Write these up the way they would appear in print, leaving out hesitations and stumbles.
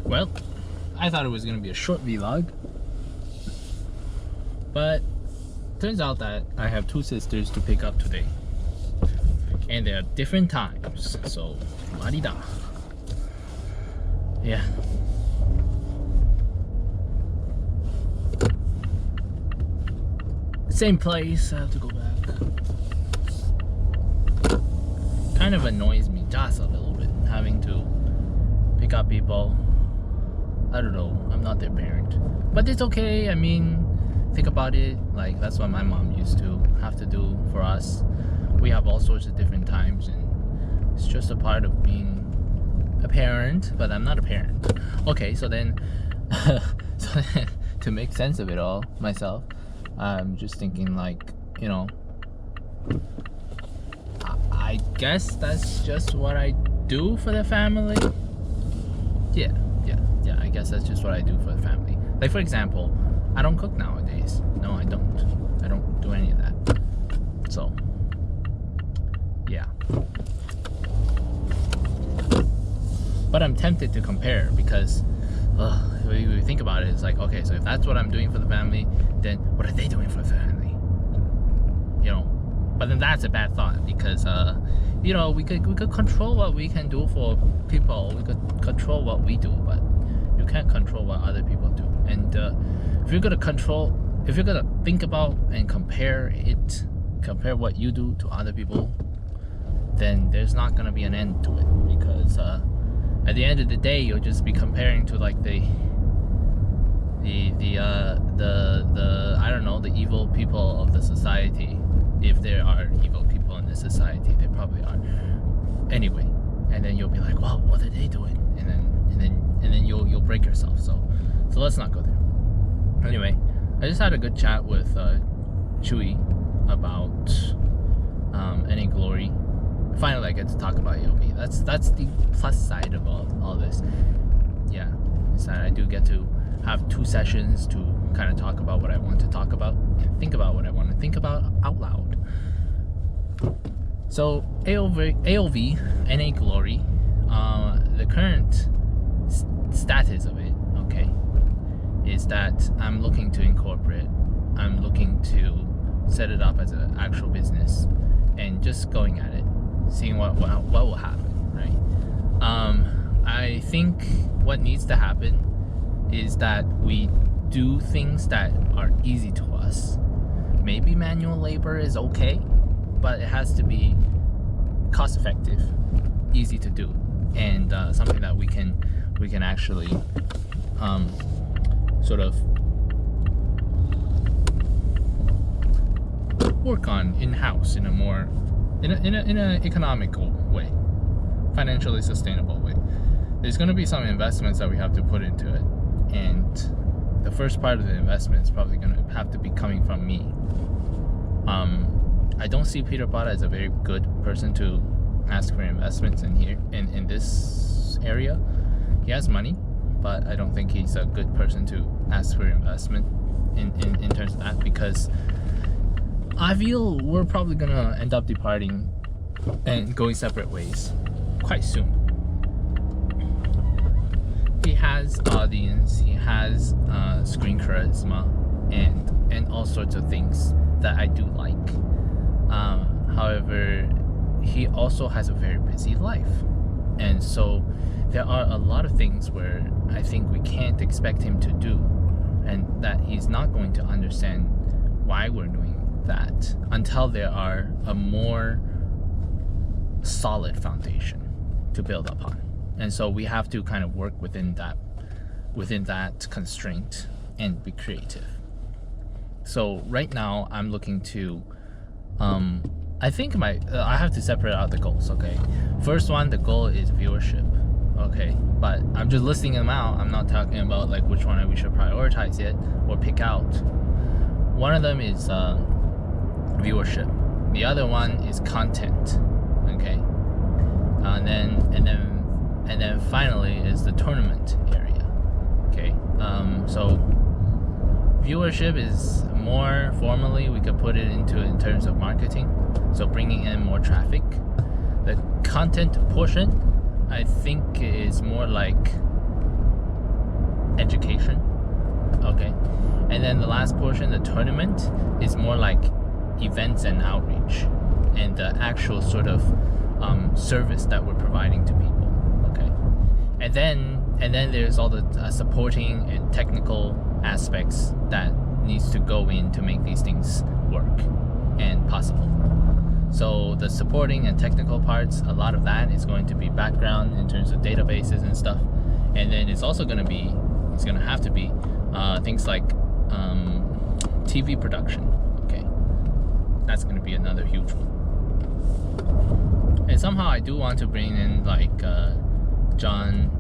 Well, I thought it was gonna be a short vlog, but turns out that I have two sisters to pick up today, and they're at different times. So, la-di-da. Yeah. Same place. I have to go back. Kind of annoys me just a little bit having to pick up people. I don't know, I'm not their parent, but it's okay. I mean, think about it, like that's what my mom used to have to do for us. We have all sorts of different times, and it's just a part of being a parent, but I'm not a parent. Okay, so then so then, to make sense of it all myself, I'm just thinking, like, you know, I guess that's just what I do for the family. Yeah, I guess that's just what I do for the family. Like, for example, I don't cook nowadays. No, I don't do any of that. So, yeah. But I'm tempted to compare because when you think about it, it's like, okay, so if that's what I'm doing for the family, then what are they doing for the family? You know? But then that's a bad thought because, you know, we could control what we can do for people. We could control what we do, but you can't control what other people do. And if you're gonna think about and compare what you do to other people, then there's not gonna be an end to it, because at the end of the day, you'll just be comparing to like the I don't know, the evil people of the society. If there are evil people in this society, they probably are. Anyway, and then you'll be like, "Well, what are they doing?" And then you'll break yourself. So let's not go there. Anyway, I just had a good chat with Chewy about Any Glory. Finally, I get to talk about AOV. That's the plus side of all this. Yeah, is that I do get to have two sessions to kind of talk about what I want to talk about and think about what I want to think about out loud. So AOV, Any Glory, the current status of it, okay, is that I'm looking to incorporate. I'm looking to set it up as an actual business and just going at it, seeing what will happen, right? I think what needs to happen is that we do things that are easy to us. Maybe manual labor is okay, but it has to be cost effective, easy to do, and something that we can actually sort of work on in-house in an economical way, financially sustainable way. There's going to be some investments that we have to put into it, and the first part of the investment is probably going to have to be coming from me. I don't see Peter Potter as a very good person to ask for investments in this area. He has money, but I don't think he's a good person to ask for investment in terms of that, because I feel we're probably gonna end up departing and going separate ways quite soon. He has audience, he has screen charisma, and all sorts of things that I do like. However, he also has a very busy life, and so there are a lot of things where I think we can't expect him to do, and that he's not going to understand why we're doing that until there are a more solid foundation to build upon. And so we have to kind of work within that constraint and be creative. So right now I'm looking to I think I have to separate out the goals, okay? First one, the goal is viewership, okay? But I'm just listing them out. I'm not talking about like which one we should prioritize yet or pick out. One of them is viewership. The other one is content, okay? And then finally is the tournament area, okay? So viewership is more formally, we could put it in terms of marketing, so bringing in more traffic. The content portion, I think, is more like education. Okay, and then the last portion, the tournament, is more like events and outreach, and the actual sort of service that we're providing to people. Okay, and then there's all the supporting and technical aspects that needs to go in to make these things work and possible. So the supporting and technical parts, a lot of that is going to be background in terms of databases and stuff. And then it's also going to have to be things like TV production. Okay, that's going to be another huge one. And somehow I do want to bring in like John.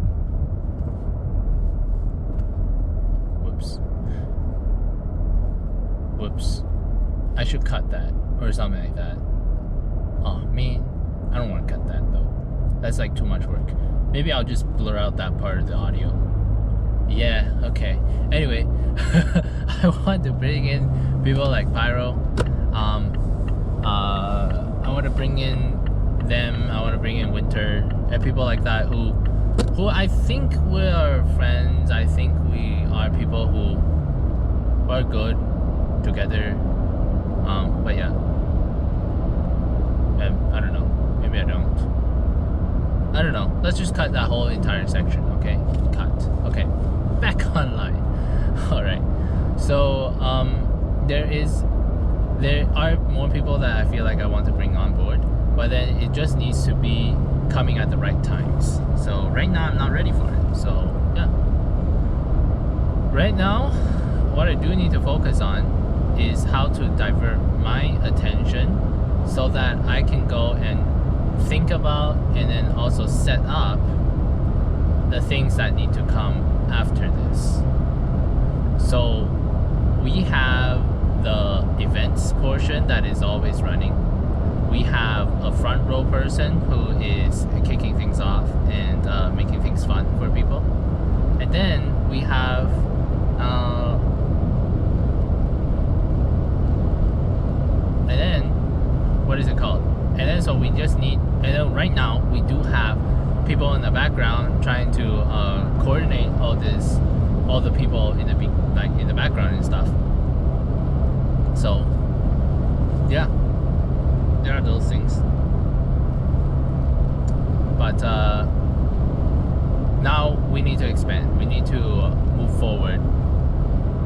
Whoops. I should cut that or something like that. Oh man, I don't want to cut that though. That's like too much work. Maybe I'll just blur out that part of the audio. Yeah, okay. Anyway, I want to bring in people like Pyro. I want to bring in them. I want to bring in Winter and people like that who I think we are friends. I think we are people who are good together. But yeah. I don't know. Maybe I don't. I don't know. Let's just cut that whole entire section, okay? Cut. Okay. Back online. Alright. So, there are more people that I feel like I want to bring on board, but then it just needs to be coming at the right times. So right now I'm not ready for it. So yeah. Right now, what I do need to focus on is how to divert my attention so that I can go and think about and then also set up the things that need to come after this. So we have the events portion that is always running. We have a front row person who is kicking things off and making things fun for people. And then we have and then what is it called? And then so we just need, and then right now we do have people in the background trying to coordinate all the people in the background and stuff. So yeah, there are those things. But now we need to expand. We need to move forward.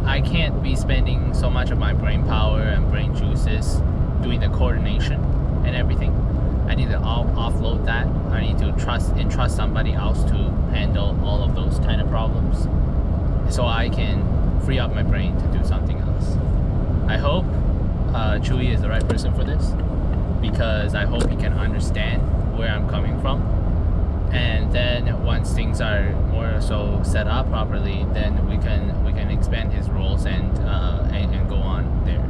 I can't be spending so much of my brain power and brain juices doing the coordination and everything. I need to offload that. I need to entrust somebody else to handle all of those kind of problems, so I can free up my brain to do something else. I hope Chewy is the right person for this, because I hope he can understand where I'm coming from. And then once things are more so set up properly, then we can expand his roles and go on there.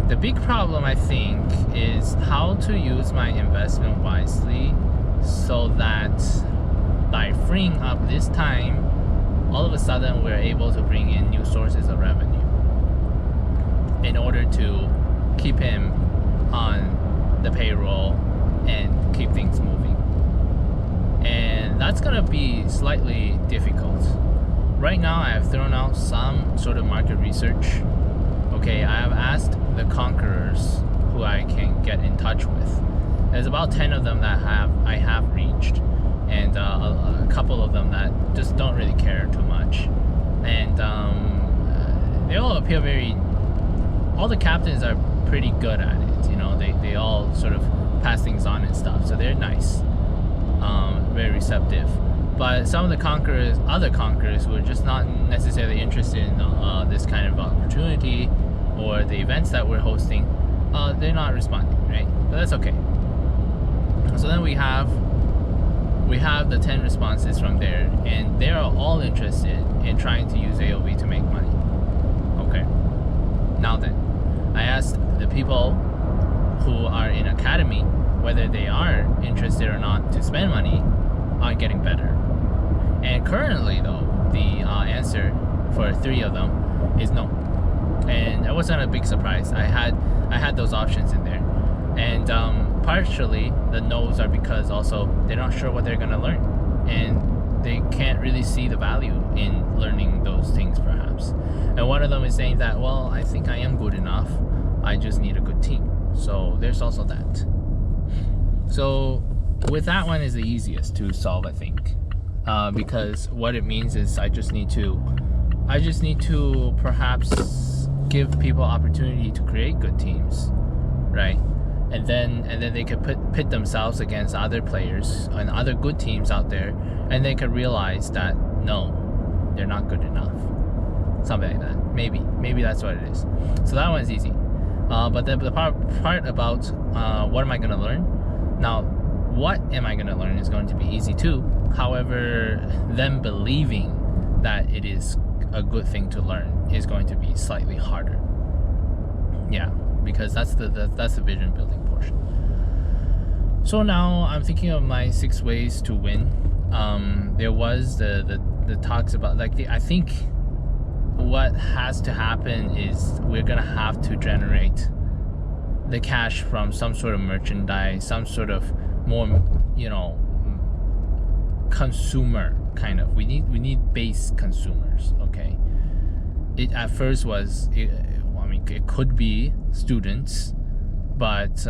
The big problem, I think, is how to use my investment wisely so that by freeing up this time, all of a sudden we're able to bring in new sources of revenue in order to keep him on the payroll and keep things moving. And that's gonna be slightly difficult. Right now I have thrown out some sort of market research. Okay, I have asked the conquerors who I can get in touch with. There's about 10 of them that I have reached, and a couple of them that just don't really care too much. And they all appear all the captains are pretty good at it, you know, they all sort of pass things on and stuff, so they're nice, very receptive. But some of the other conquerors who are just not necessarily interested in this kind of opportunity or the events that we're hosting, they're not responding, right? But that's okay. So then we have the 10 responses from there, and they are all interested in trying to use AOV to make money. Okay. Now then, I asked the people who are in Academy whether they are interested or not to spend money on getting better. And currently though, the answer for 3 of them is no. And that wasn't a big surprise. I had those options in there. And partially the no's are because also they're not sure what they're gonna learn. And they can't didn't really see the value in learning those things perhaps. And one of them is saying that, well, I think I am good enough, I just need a good team. So there's also that. So with that one is the easiest to solve, I think, because what it means is I just need to perhaps give people opportunity to create good teams, right? And then they could pit themselves against other players and other good teams out there, and they could realize that no, they're not good enough. Something like that. Maybe that's what it is. So that one's easy. But the part about what am I going to learn? Now, what am I going to learn is going to be easy too. However, them believing that it is a good thing to learn is going to be slightly harder. Yeah, because that's the vision building portion. So now I'm thinking of my 6 ways to win. There was the talks about, like, I think what has to happen is we're gonna have to generate the cash from some sort of merchandise, some sort of more, consumer kind of. We need base consumers. Okay. It at first was, it could be students, but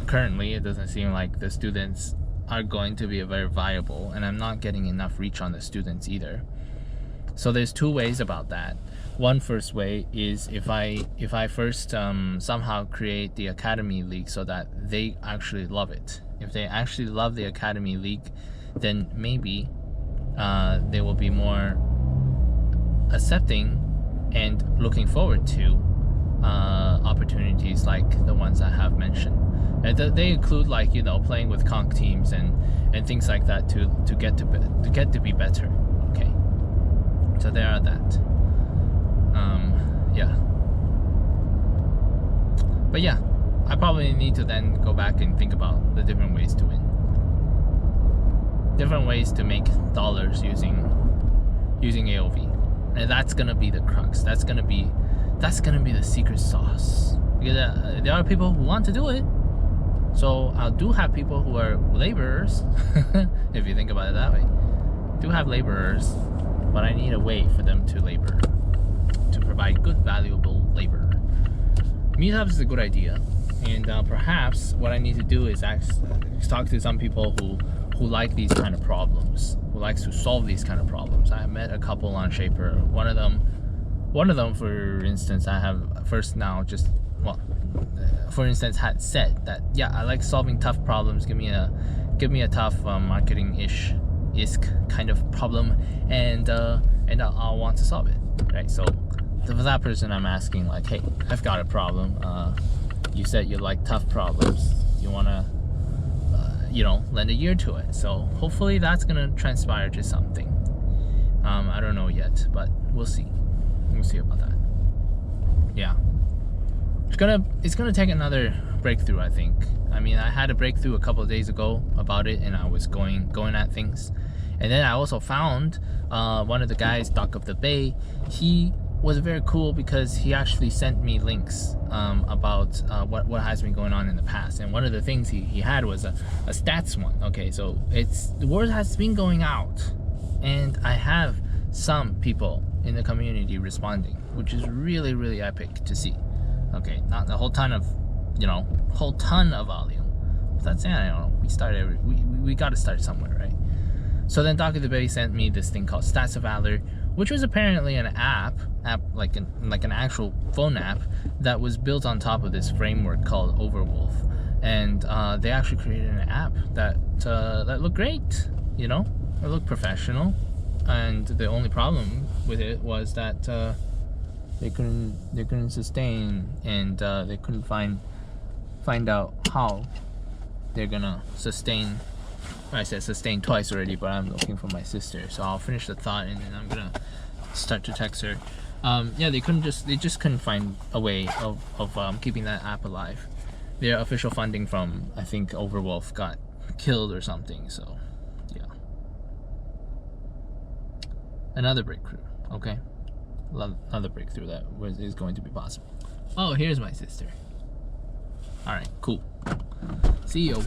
currently it doesn't seem like the students are going to be very viable, and I'm not getting enough reach on the students either. So there's 2 ways about that. One first way is if I first somehow create the Academy League so that they actually love it. If they actually love the Academy League, then maybe they will be more accepting and looking forward to opportunities like the ones I have mentioned. And they include, like, playing with conch teams and things like that to get to be better. Okay. So there are that. Yeah. But yeah, I probably need to then go back and think about the different ways to win. Different ways to make dollars using AOV. And that's gonna be the crux. That's gonna be the secret sauce. Because there are people who want to do it. So I do have people who are laborers, if you think about it that way. I do have laborers, but I need a way for them to labor, to provide good, valuable labor. Meetups is a good idea, and perhaps what I need to do is talk to some people who like these kind of problems, who likes to solve these kind of problems. I met a couple on Shaper. One of them, for instance, had said that, yeah, I like solving tough problems. Give me a tough marketing-ish kind of problem, and I'll want to solve it, right? So for that person, I'm asking, like, hey, I've got a problem. You said you like tough problems. You wanna lend a ear to it. So hopefully that's gonna transpire to something. I don't know yet, but we'll see. We'll see about that. Yeah. It's gonna take another breakthrough, I think. I mean, I had a breakthrough a couple of days ago about it, and I was going at things. And then I also found one of the guys, Doc of the Bay. He was very cool because he actually sent me links about what has been going on in the past. And one of the things he had was a stats one. Okay, so the word has been going out, and I have some people in the community responding, which is really, really epic to see. Okay, not a whole ton of volume. But that's, I don't know. We got to start somewhere, right? So then Doc of the Bay sent me this thing called Stats of Valor, which was apparently an app like an actual phone app that was built on top of this framework called Overwolf, and they actually created an app that looked great. It looked professional, and the only problem with it was that they couldn't sustain, and they couldn't find out how they're gonna sustain. I said sustain twice already, but I'm looking for my sister, so I'll finish the thought and then I'm gonna start to text her. Yeah, they just couldn't find a way of keeping that app alive. Their official funding from, I think, Overwolf got killed or something. So yeah, another breakthrough. Okay, another breakthrough that is going to be possible. Oh, here's my sister. All right, cool. See you.